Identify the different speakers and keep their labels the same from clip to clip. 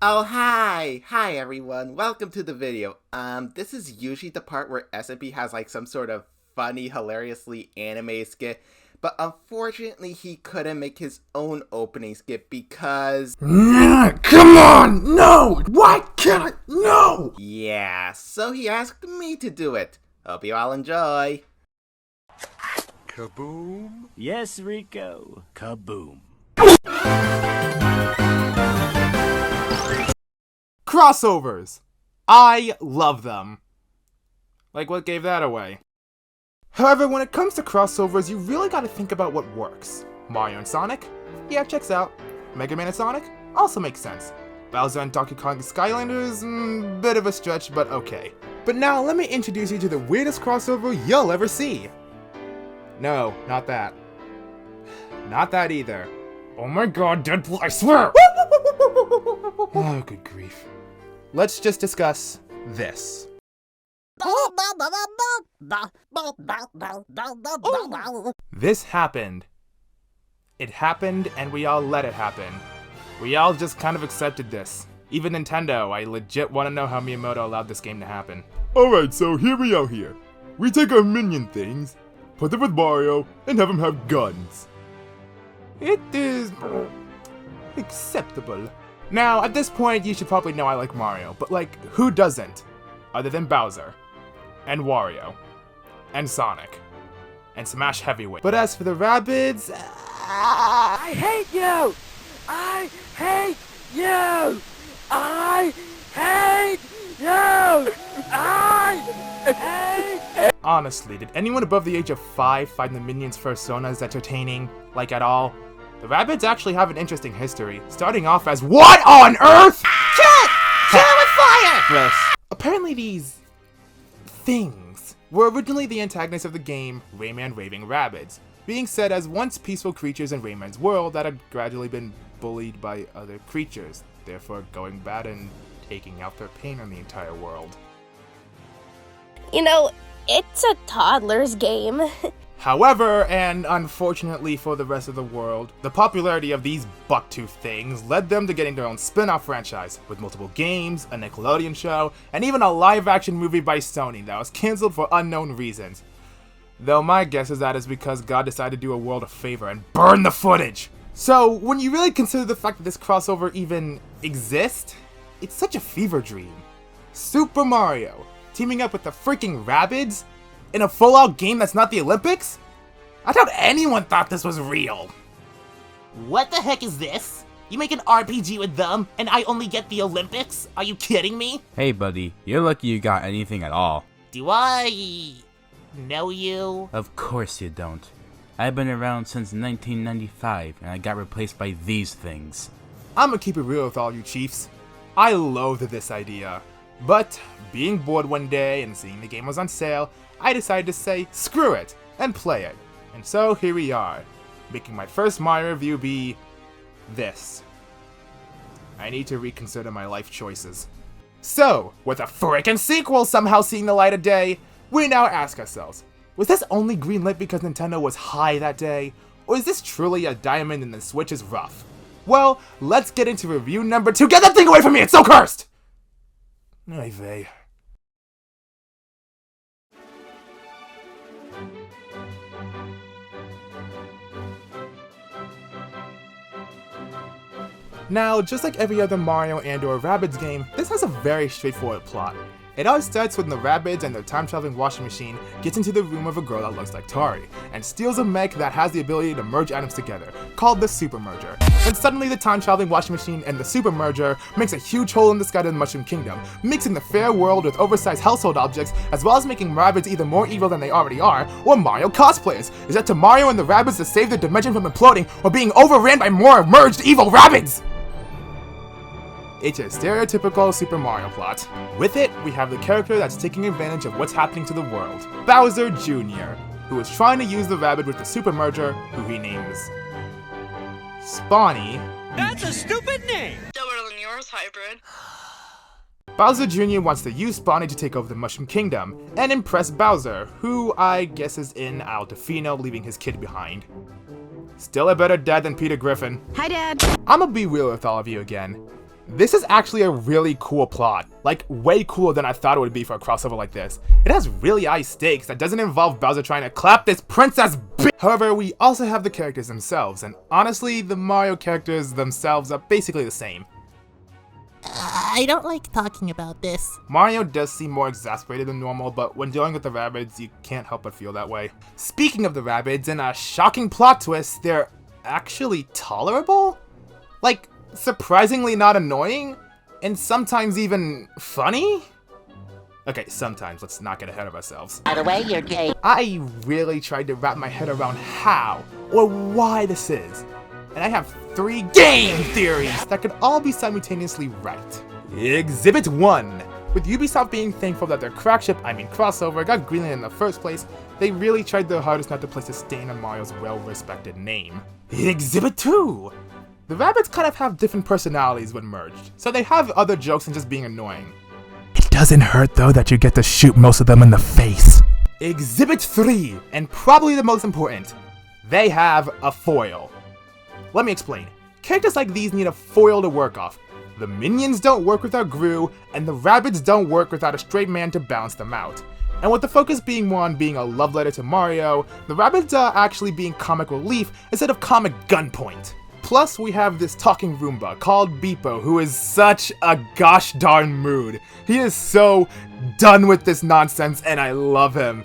Speaker 1: Oh, hi! Hi, everyone. Welcome to the video. This is usually the part where SMP has, like, some sort of funny, hilariously anime skit, but unfortunately he couldn't make his own opening skit because...
Speaker 2: Come on! No! Why can't I? No!
Speaker 1: Yeah, so he asked me to do it. Hope you all enjoy.
Speaker 3: Kaboom!
Speaker 4: Yes, Rico. Kaboom.
Speaker 2: Crossovers! I love them. Like, what gave that away? However, when it comes to crossovers, you really gotta think about what works. Mario and Sonic? Yeah, checks out. Mega Man and Sonic? Also makes sense. Bowser and Donkey Kong Skylanders? Bit of a stretch, but okay. But now, let me introduce you to the weirdest crossover you'll ever see. No, not that. Not that either. Oh my god, Deadpool, I swear! Oh, good grief. Let's just discuss this. This happened. It happened, and we all let it happen. We all just kind of accepted this. Even Nintendo, I legit want to know how Miyamoto allowed this game to happen.
Speaker 3: Alright, so here we are here. We take our minion things, put them with Mario, and have him have guns.
Speaker 2: It is acceptable. Now, at this point, you should probably know I like Mario, but like, who doesn't? Other than Bowser, and Wario, and Sonic, and Smash Heavyweight. But as for the Rabbids,
Speaker 4: I hate you! I hate you! I hate you! I hate...
Speaker 2: Honestly, did anyone above the age of 5 find the Minions' personas entertaining, like at all? The Rabbids actually have an interesting history, starting off as WHAT ON EARTH?! Kill it with fire! Gross. Apparently these... things were originally the antagonists of the game Rayman Raving Rabbids, being said as once peaceful creatures in Rayman's world that had gradually been bullied by other creatures, therefore going bad and taking out their pain on the entire world.
Speaker 5: You know, it's a toddler's game.
Speaker 2: However, and unfortunately for the rest of the world, the popularity of these bucktooth things led them to getting their own spin-off franchise, with multiple games, a Nickelodeon show, and even a live-action movie by Sony that was cancelled for unknown reasons. Though my guess is that is because God decided to do a world a favor and burn the footage! So, when you really consider the fact that this crossover even exists, it's such a fever dream. Super Mario, teaming up with the freaking Rabbids, in a full-out game that's not the Olympics? I doubt anyone thought this was real.
Speaker 6: What the heck is this? You make an RPG with them, and I only get the Olympics? Are you kidding me?
Speaker 7: Hey buddy, you're lucky you got anything at all.
Speaker 6: Do I... know you?
Speaker 7: Of course you don't. I've been around since 1995, and I got replaced by these things.
Speaker 2: I'ma keep it real with all you chiefs. I loathe this idea. But, being bored one day and seeing the game was on sale, I decided to say, screw it, and play it. And so here we are, making my first Mario review be... this. I need to reconsider my life choices. So, with a frickin' sequel somehow seeing the light of day, we now ask ourselves, was this only greenlit because Nintendo was high that day? Or is this truly a diamond and the Switch is rough? Well, let's get into review number 2. Get that thing away from me, it's so cursed! Ay vey. Now, just like every other Mario and/or Rabbids game, this has a very straightforward plot. It all starts when the Rabbids and their time-traveling washing machine gets into the room of a girl that looks like Tari, and steals a mech that has the ability to merge items together, called the Super Merger. Then suddenly the time-traveling washing machine and the Super Merger makes a huge hole in the sky to the Mushroom Kingdom, mixing the fair world with oversized household objects, as well as making Rabbids either more evil than they already are, or Mario cosplayers. It's up to Mario and the Rabbids to save the dimension from imploding, or being overran by more merged evil Rabbids! It's a stereotypical Super Mario plot. With it, we have the character that's taking advantage of what's happening to the world, Bowser Jr., who is trying to use the Rabbid with the Super Merger, who he names Spawny.
Speaker 4: That's a stupid name!
Speaker 8: Dumber than yours, hybrid.
Speaker 2: Bowser Jr. wants to use Spawny to take over the Mushroom Kingdom, and impress Bowser, who I guess is in Altafino, leaving his kid behind. Still a better dad than Peter Griffin.
Speaker 5: Hi, Dad.
Speaker 2: I'ma be real with all of you again. This is actually a really cool plot, like way cooler than I thought it would be for a crossover like this. It has really high stakes that doesn't involve Bowser trying to clap this princess bitch. However, we also have the characters themselves, and honestly, the Mario characters themselves are basically the same.
Speaker 6: I don't like talking about this.
Speaker 2: Mario does seem more exasperated than normal, but when dealing with the Rabbids, you can't help but feel that way. Speaking of the Rabbids, in a shocking plot twist, they're actually tolerable? Like, surprisingly not annoying? And sometimes even funny? Okay, sometimes, let's not get ahead of ourselves.
Speaker 6: By the way, you're gay.
Speaker 2: I really tried to wrap my head around how or why this is. And I have 3 game theories that could all be simultaneously right. Exhibit 1. With Ubisoft being thankful that their crossover got greenlit in the first place, they really tried their hardest not to place a stain on Mario's well-respected name. Exhibit 2. The Rabbids kind of have different personalities when merged, so they have other jokes than just being annoying. It doesn't hurt though that you get to shoot most of them in the face. Exhibit 3, and probably the most important, they have a foil. Let me explain. Characters like these need a foil to work off. The minions don't work without Gru, and the Rabbids don't work without a straight man to balance them out. And with the focus being more on being a love letter to Mario, the Rabbids are actually being comic relief instead of comic gunpoint. Plus, we have this talking Roomba called Beepo, who is such a gosh darn mood. He is so done with this nonsense, and I love him.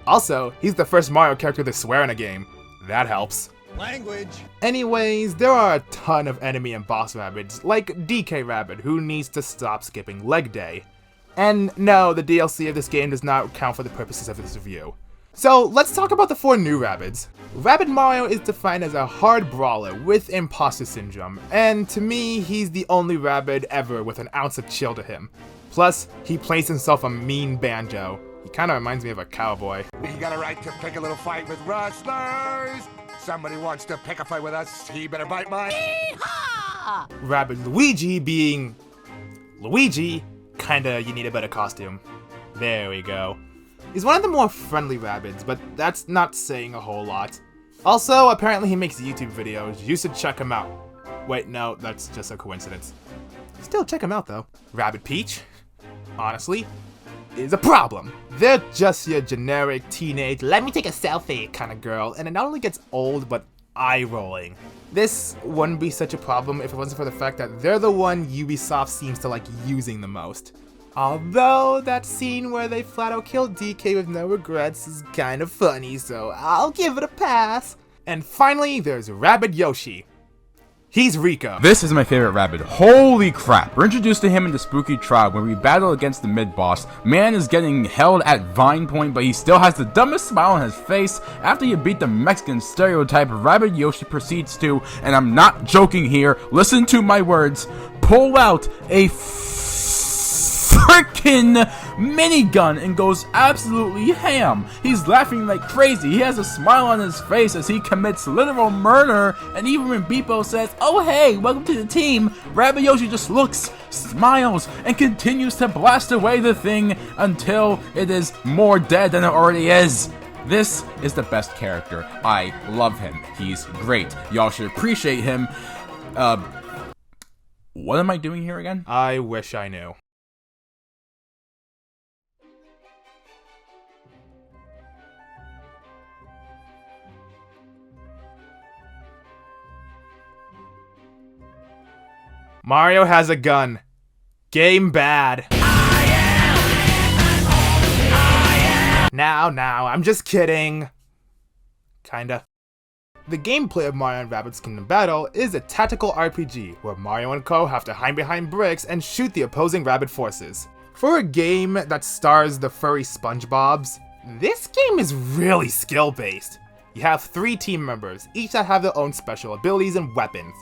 Speaker 2: Also, he's the first Mario character to swear in a game. That helps.
Speaker 4: Language.
Speaker 2: Anyways, there are a ton of enemy and boss Rabbids, like DK Rabbid, who needs to stop skipping leg day. And no, the DLC of this game does not count for the purposes of this review. So let's talk about the 4 new Rabbids. Rabbid Mario is defined as a hard brawler with imposter syndrome, and to me, he's the only Rabbid ever with an ounce of chill to him. Plus, he plays himself a mean banjo. He kinda reminds me of a cowboy.
Speaker 8: We got a right to pick a little fight with rustlers. Somebody wants to pick a fight with us, he better bite my
Speaker 6: Yeehaw!
Speaker 2: Rabbid Luigi being Luigi, kinda you need a better costume. There we go. He's one of the more friendly Rabbids, but that's not saying a whole lot. Also, apparently he makes YouTube videos. You should check him out. Wait, no, that's just a coincidence. Still check him out though. Rabbid Peach, honestly, is a problem. They're just your generic teenage, let me take a selfie kind of girl, and it not only gets old, but eye-rolling. This wouldn't be such a problem if it wasn't for the fact that they're the one Ubisoft seems to like using the most. Although, that scene where they flat out kill DK with no regrets is kind of funny, so I'll give it a pass. And finally, there's Rabbid Yoshi. He's Rico.
Speaker 7: This is my favorite Rabbid. Holy crap. We're introduced to him in the Spooky Tribe where we battle against the mid-boss. Man is getting held at Vine Point, but he still has the dumbest smile on his face. After you beat the Mexican stereotype, Rabbid Yoshi proceeds to, and I'm not joking here, listen to my words, pull out a freaking minigun and goes absolutely ham. He's laughing like crazy. He has a smile on his face as he commits literal murder, and even when Beepo says, "Oh hey, welcome to the team," Rabbid Yoshi just looks, smiles, and continues to blast away the thing until it is more dead than it already is. This is the best character. I love him. He's great. Y'all should appreciate him. What am I doing here again?
Speaker 2: I wish I knew. Mario has a gun. Game bad. Now, I'm just kidding. Kinda. The gameplay of Mario and Rabbids Kingdom Battle is a tactical RPG where Mario and Co have to hide behind bricks and shoot the opposing Rabbid forces. For a game that stars the furry SpongeBobs, this game is really skill-based. You have 3 team members, each that have their own special abilities and weapons.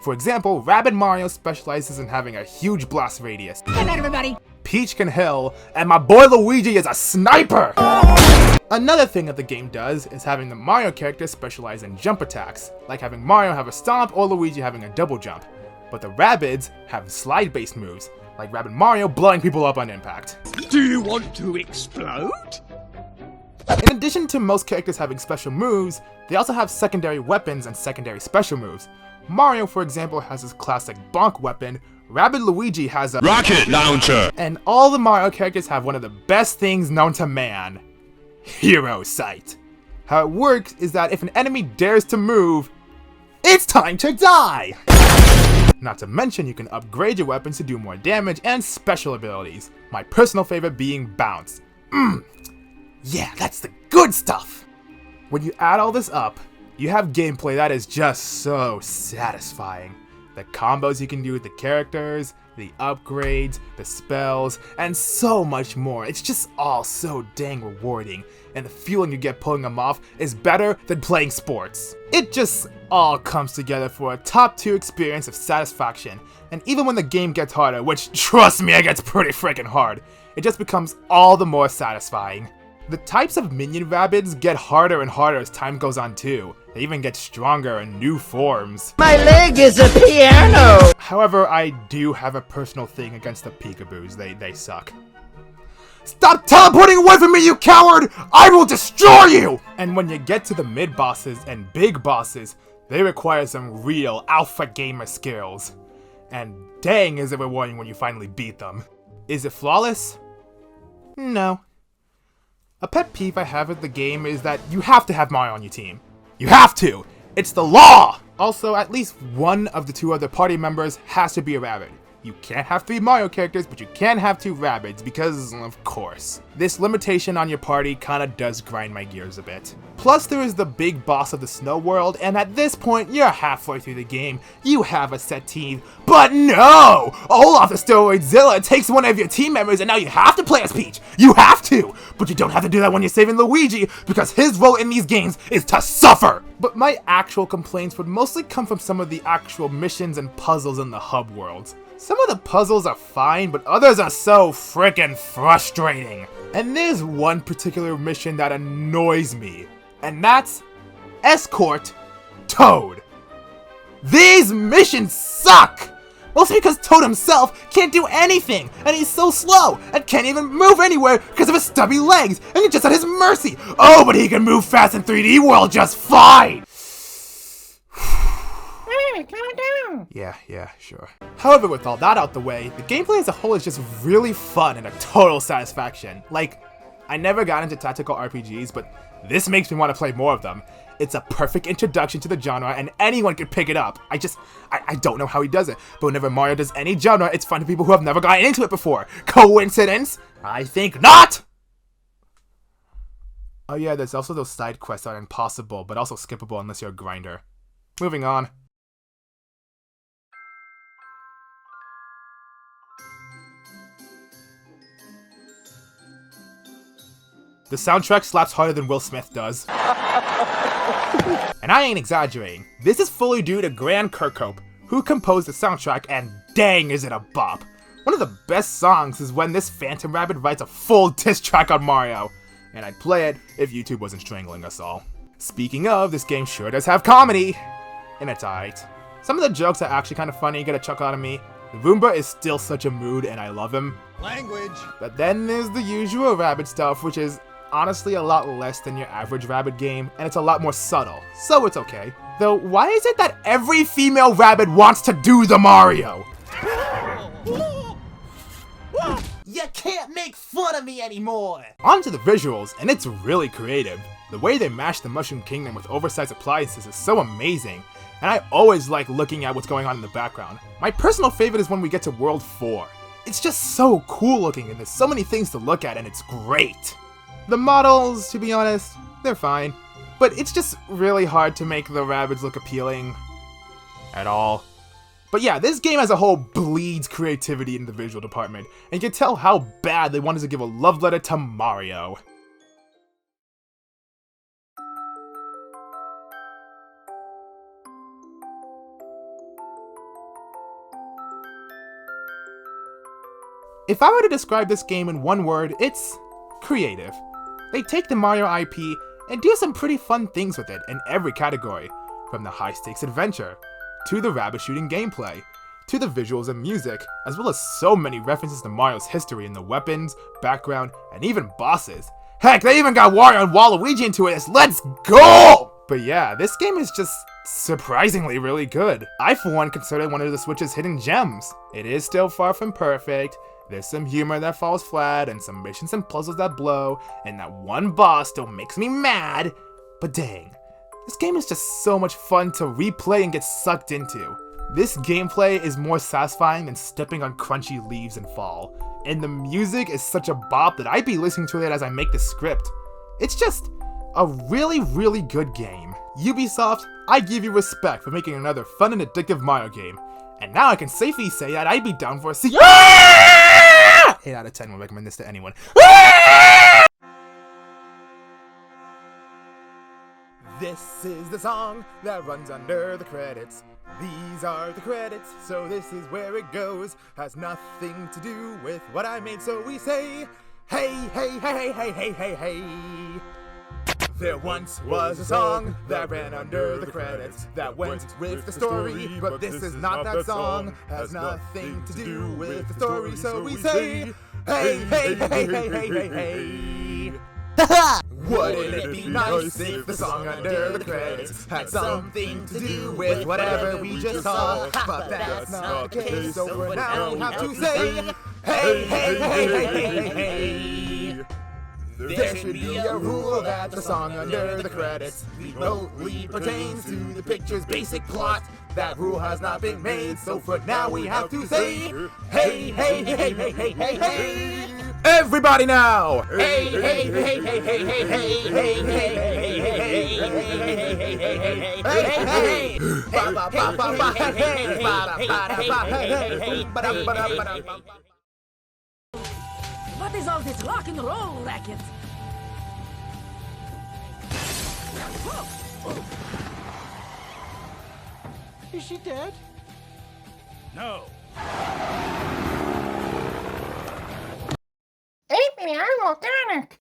Speaker 2: For example, Rabbid Mario specializes in having a huge blast radius.
Speaker 4: Good night, everybody.
Speaker 2: Peach can heal, and my boy Luigi is a sniper! Another thing that the game does is having the Mario character specialize in jump attacks, like having Mario have a stomp or Luigi having a double jump. But the Rabbids have slide-based moves, like Rabbid Mario blowing people up on impact.
Speaker 4: Do you want to explode?
Speaker 2: In addition to most characters having special moves, they also have secondary weapons and secondary special moves. Mario, for example, has his classic bonk weapon, Rabbid Luigi has a
Speaker 3: rocket launcher.
Speaker 2: And all the Mario characters have one of the best things known to man. Hero Sight. How it works is that if an enemy dares to move, it's time to die! Not to mention you can upgrade your weapons to do more damage and special abilities. My personal favorite being Bounce. Yeah, that's the good stuff! When you add all this up, you have gameplay that is just so satisfying. The combos you can do with the characters, the upgrades, the spells, and so much more. It's just all so dang rewarding, and the feeling you get pulling them off is better than playing sports. It just all comes together for a top tier experience of satisfaction, and even when the game gets harder, which trust me, it gets pretty freaking hard, it just becomes all the more satisfying. The types of minion Rabbids get harder and harder as time goes on too. They even get stronger in new forms.
Speaker 4: My leg is a piano!
Speaker 2: However, I do have a personal thing against the peekaboos. They suck. Stop teleporting away from me, you coward! I will destroy you! And when you get to the mid-bosses and big bosses, they require some real alpha gamer skills. And dang is it rewarding when you finally beat them. Is it flawless? No. A pet peeve I have with the game is that you have to have Mario on your team. You have to! It's the law! Also, at least one of the two other party members has to be a rabbit. You can't have 3 Mario characters, but you can have 2 Rabbids, because, of course. This limitation on your party kinda does grind my gears a bit. Plus, there is the big boss of the snow world, and at this point, you're halfway through the game, you have a set team. But no! Olaf the Steroidzilla takes one of your team members, and now you have to play as Peach! You have to! But you don't have to do that when you're saving Luigi, because his role in these games is to suffer! But my actual complaints would mostly come from some of the actual missions and puzzles in the hub worlds. Some of the puzzles are fine, but others are so frickin' frustrating. And there's one particular mission that annoys me, and that's Escort Toad. These missions suck! Mostly because Toad himself can't do anything, and he's so slow, and can't even move anywhere because of his stubby legs, and you're just at his mercy. Oh, but he can move fast in 3D World just fine! Yeah, sure. However, with all that out the way, the gameplay as a whole is just really fun and a total satisfaction. Like, I never got into tactical RPGs, but this makes me want to play more of them. It's a perfect introduction to the genre, and anyone can pick it up. I don't know how he does it, but whenever Mario does any genre, it's fun to people who have never gotten into it before. Coincidence? I think not! Oh yeah, there's also those side quests that are impossible, but also skippable unless you're a grinder. Moving on. The soundtrack slaps harder than Will Smith does. And I ain't exaggerating. This is fully due to Grant Kirkhope, who composed the soundtrack, and dang is it a bop. One of the best songs is when this Phantom Rabbit writes a full diss track on Mario. And I'd play it if YouTube wasn't strangling us all. Speaking of, this game sure does have comedy. And it's alright. Some of the jokes are actually kind of funny, get a chuckle out of me. Roomba is still such a mood and I love him.
Speaker 4: Language!
Speaker 2: But then there's the usual Rabbid stuff, which is honestly a lot less than your average Rabbid game, and it's a lot more subtle, so it's okay. Though, why is it that every female Rabbid wants to do the Mario?
Speaker 6: You can't make fun of me anymore!
Speaker 2: On to the visuals, and it's really creative. The way they mash the Mushroom Kingdom with oversized appliances is so amazing, and I always like looking at what's going on in the background. My personal favorite is when we get to World 4. It's just so cool looking, and there's so many things to look at, and it's great. The models, to be honest, they're fine. But it's just really hard to make the Rabbids look appealing at all. But yeah, this game as a whole bleeds creativity in the visual department, and you can tell how bad they wanted to give a love letter to Mario. If I were to describe this game in one word, it's creative. They take the Mario IP and do some pretty fun things with it in every category, from the high-stakes adventure, to the rabbit shooting gameplay, to the visuals and music, as well as so many references to Mario's history in the weapons, background, and even bosses. Heck, they even got Wario and Waluigi into it. Let's go! But yeah, this game is just surprisingly really good. I for one consider it one of the Switch's hidden gems. It is still far from perfect, there's some humor that falls flat, and some missions and puzzles that blow, and that one boss still makes me mad, but dang, this game is just so much fun to replay and get sucked into. This gameplay is more satisfying than stepping on crunchy leaves in fall, and the music is such a bop that I'd be listening to it as I make the script. It's just a really, really good game. Ubisoft, I give you respect for making another fun and addictive Mario game. And now I can safely say that I'd be down for a 8 out of 10 would recommend this to anyone. This is the song that runs under the credits. These are the credits, so this is where it goes. Has nothing to do with what I made, so we say, hey, hey, hey, hey, hey, hey, hey. There once was a song that ran under the credits that went with the story, but this is not that song. Has nothing to do with the story, so we say, hey, hey, hey, hey, hey, hey, hey. Wouldn't it be nice if the song under the credits had something to do with whatever we just saw? But that's not the case, so for now we have to say, hey, hey, hey, hey, hey, hey, hey. There should be a rule that the song under the credits remotely pertains to the picture's basic plot. That rule has not been made, so for now we have to say, hey, hey, hey, hey, hey, hey, hey. Everybody now! Hey, hey, hey, hey, hey, hey, hey, hey, hey, hey, hey, hey, hey,
Speaker 9: What is all this rock and roll racket?
Speaker 4: Is she dead?
Speaker 8: No.
Speaker 4: Eat me, I'm organic.